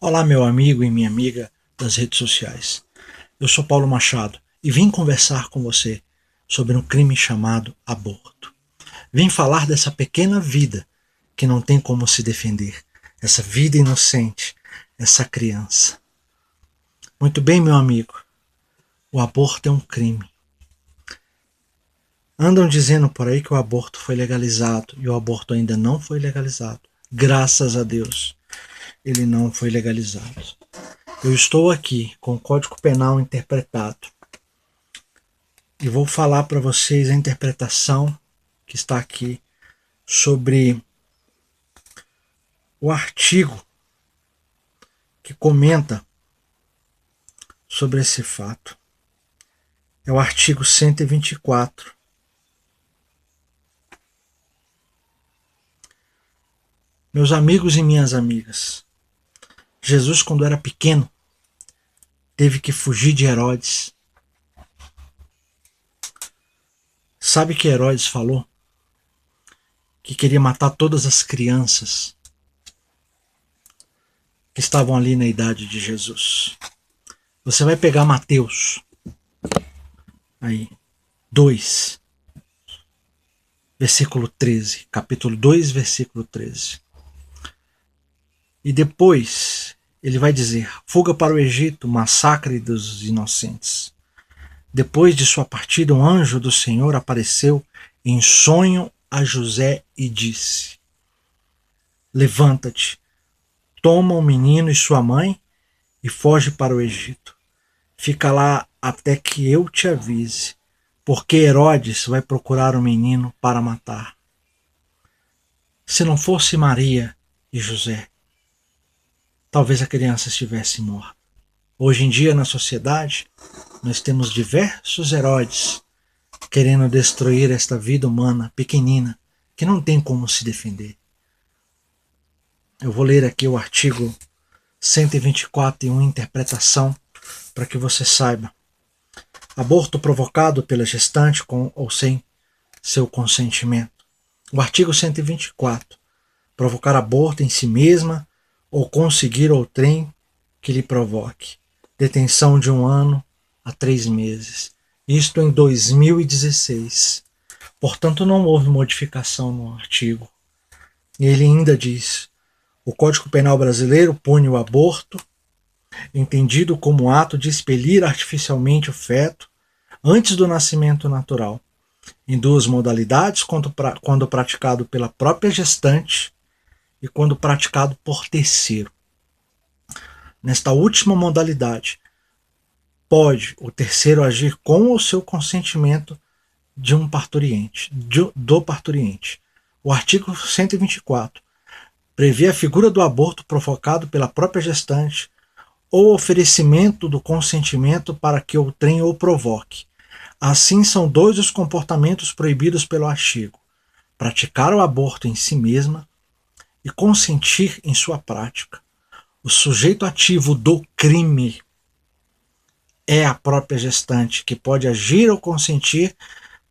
Olá, meu amigo e minha amiga das redes sociais. Eu sou Paulo Machado e vim conversar com você sobre um crime chamado aborto. Vim falar dessa pequena vida que não tem como se defender, essa vida inocente, essa criança. Muito bem, meu amigo, o aborto é um crime. Andam dizendo por aí que o aborto foi legalizado e o aborto ainda não foi legalizado. Graças a Deus, ele não foi legalizado. Eu estou aqui com o Código Penal interpretado e vou falar para vocês a interpretação que está aqui sobre o artigo que comenta sobre esse fato. É o artigo 124. Meus amigos e minhas amigas, Jesus, quando era pequeno, teve que fugir de Herodes. Sabe que Herodes falou? Que queria matar todas as crianças que estavam ali na idade de Jesus. Você vai pegar Mateus, aí, 2, versículo 13, capítulo 2, versículo 13. E depois ele vai dizer: fuga para o Egito, massacre dos inocentes. Depois de sua partida, um anjo do Senhor apareceu em sonho a José e disse: levanta-te, toma o menino e sua mãe e foge para o Egito. Fica lá até que eu te avise, porque Herodes vai procurar o menino para matar. Se não fosse Maria e José, talvez a criança estivesse morta. Hoje em dia, na sociedade, nós temos diversos Herodes querendo destruir esta vida humana pequenina, que não tem como se defender. Eu vou ler aqui o artigo 124 em uma interpretação para que você saiba. Aborto provocado pela gestante com ou sem seu consentimento. O artigo 124. Provocar aborto em si mesma ou conseguir outrem que lhe provoque. Detenção de 1 ano a 3 meses. Isto em 2016. Portanto, não houve modificação no artigo. E ele ainda diz: o Código Penal brasileiro pune o aborto, entendido como ato de expelir artificialmente o feto antes do nascimento natural, em duas modalidades, quando praticado pela própria gestante e quando praticado por terceiro. Nesta última modalidade, pode o terceiro agir com o seu consentimento de um parturiente, do parturiente. O artigo 124 prevê a figura do aborto provocado pela própria gestante ou oferecimento do consentimento para que outrem o provoque. Assim, são dois os comportamentos proibidos pelo artigo: praticar o aborto em si mesma e consentir em sua prática. O sujeito ativo do crime é a própria gestante, que pode agir ou consentir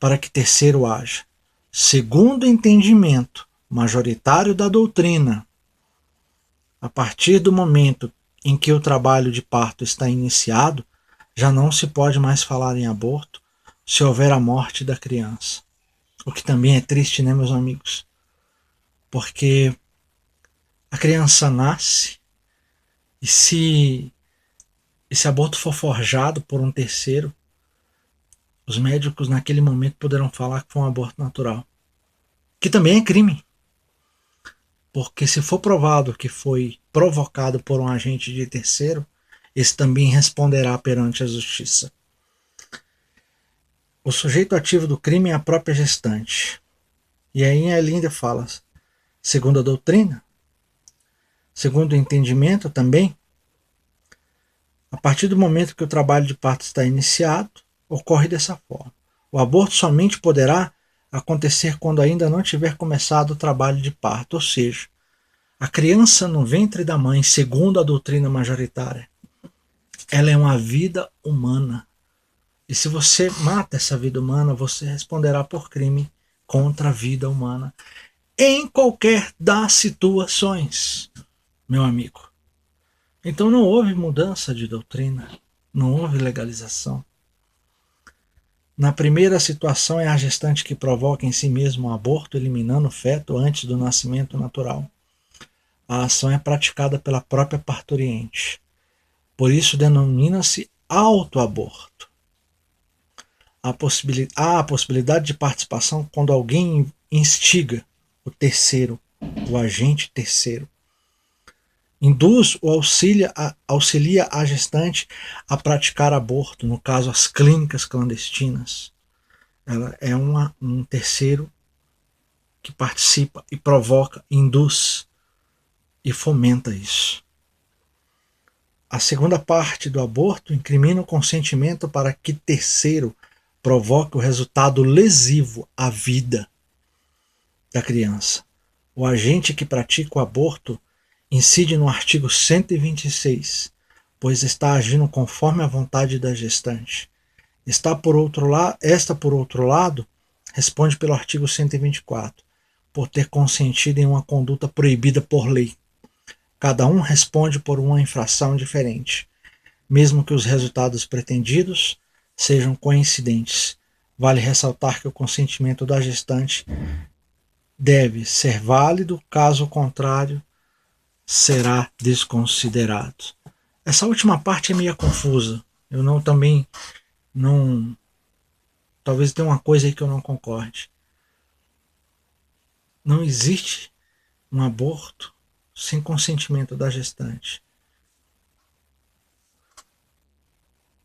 para que terceiro haja. Segundo o entendimento majoritário da doutrina, a partir do momento em que o trabalho de parto está iniciado, já não se pode mais falar em aborto se houver a morte da criança. O que também é triste, né, meus amigos? Porque a criança nasce e se esse aborto for forjado por um terceiro, os médicos naquele momento poderão falar que foi um aborto natural, que também é crime. Porque se for provado que foi provocado por um agente de terceiro, esse também responderá perante a justiça. O sujeito ativo do crime é a própria gestante. E aí ele ainda fala, segundo a doutrina, segundo o entendimento também, a partir do momento que o trabalho de parto está iniciado, ocorre dessa forma. O aborto somente poderá acontecer quando ainda não tiver começado o trabalho de parto, ou seja, a criança no ventre da mãe, segundo a doutrina majoritária, ela é uma vida humana. E se você mata essa vida humana, você responderá por crime contra a vida humana, em qualquer das situações, meu amigo. Então não houve mudança de doutrina, não houve legalização. Na primeira situação é a gestante que provoca em si mesma um aborto, eliminando o feto antes do nascimento natural. A ação é praticada pela própria parturiente. Por isso denomina-se autoaborto. Há a possibilidade de participação quando alguém instiga o terceiro, o agente terceiro. Induz ou auxilia a gestante a praticar aborto, no caso as clínicas clandestinas. Ela é um terceiro que participa e provoca, induz e fomenta isso. A segunda parte do aborto incrimina o consentimento para que terceiro provoque o resultado lesivo à vida da criança. O agente que pratica o aborto incide no artigo 126, pois está agindo conforme a vontade da gestante. Esta, por outro lado, responde pelo artigo 124, por ter consentido em uma conduta proibida por lei. Cada um responde por uma infração diferente, mesmo que os resultados pretendidos sejam coincidentes. Vale ressaltar que o consentimento da gestante deve ser válido, caso contrário, será desconsiderado. Essa última parte é meio confusa. Eu também não. Talvez tenha uma coisa aí que eu não concorde. Não existe um aborto sem consentimento da gestante.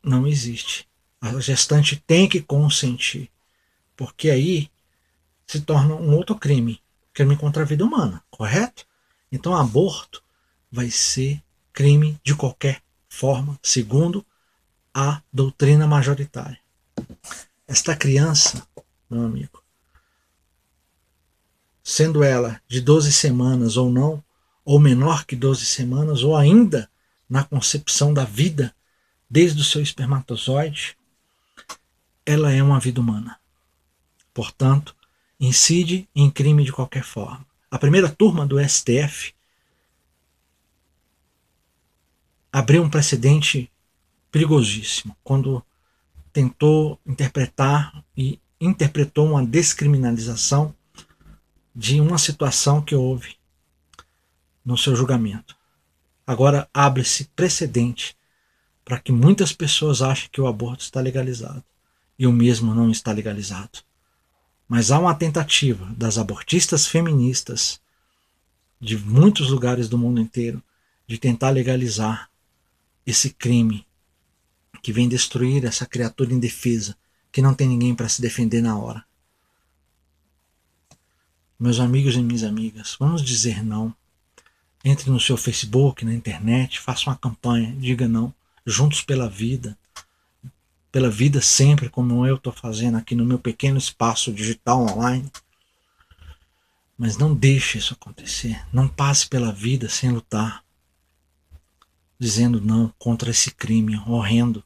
Não existe. A gestante tem que consentir, porque aí se torna um outro crime, crime contra a vida humana, correto? Então, aborto vai ser crime de qualquer forma, segundo a doutrina majoritária. Esta criança, meu amigo, sendo ela de 12 semanas ou não, ou menor que 12 semanas, ou ainda na concepção da vida, desde o seu espermatozoide, ela é uma vida humana. Portanto, incide em crime de qualquer forma. A primeira turma do STF abriu um precedente perigosíssimo quando tentou interpretar e interpretou uma descriminalização de uma situação que houve no seu julgamento. Agora abre-se precedente para que muitas pessoas achem que o aborto está legalizado e o mesmo não está legalizado. Mas há uma tentativa das abortistas feministas de muitos lugares do mundo inteiro de tentar legalizar esse crime que vem destruir essa criatura indefesa, que não tem ninguém para se defender na hora. Meus amigos e minhas amigas, vamos dizer não. Entre no seu Facebook, na internet, faça uma campanha, diga não. Juntos pela vida sempre, como eu estou fazendo aqui no meu pequeno espaço digital online. Mas não deixe isso acontecer. Não passe pela vida sem lutar, dizendo não contra esse crime horrendo,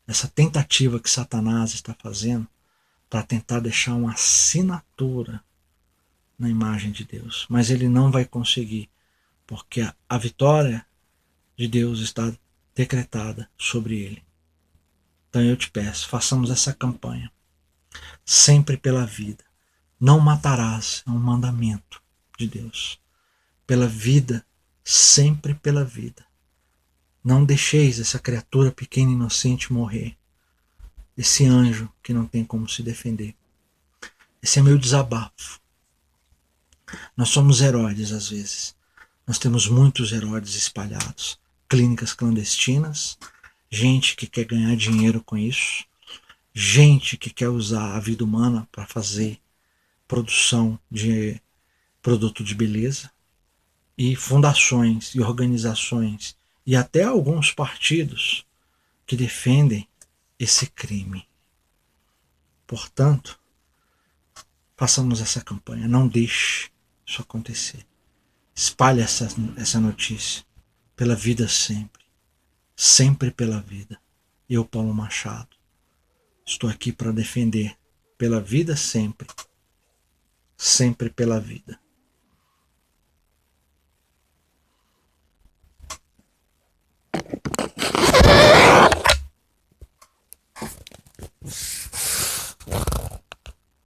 essa tentativa que Satanás está fazendo para tentar deixar uma assinatura na imagem de Deus. Mas ele não vai conseguir, porque a vitória de Deus está decretada sobre ele. Então eu te peço, façamos essa campanha, sempre pela vida. Não matarás, é um mandamento de Deus. Pela vida, sempre pela vida. Não deixeis essa criatura pequena e inocente morrer. Esse anjo que não tem como se defender. Esse é meu desabafo. Nós somos Herodes às vezes. Nós temos muitos Herodes espalhados. Clínicas clandestinas, gente que quer ganhar dinheiro com isso, gente que quer usar a vida humana para fazer produção de produto de beleza, e fundações e organizações e até alguns partidos que defendem esse crime. Portanto, façamos essa campanha, não deixe isso acontecer. Espalhe essa notícia pela vida sempre, sempre pela vida. Eu, Paulo Machado, estou aqui para defender pela vida sempre, sempre pela vida.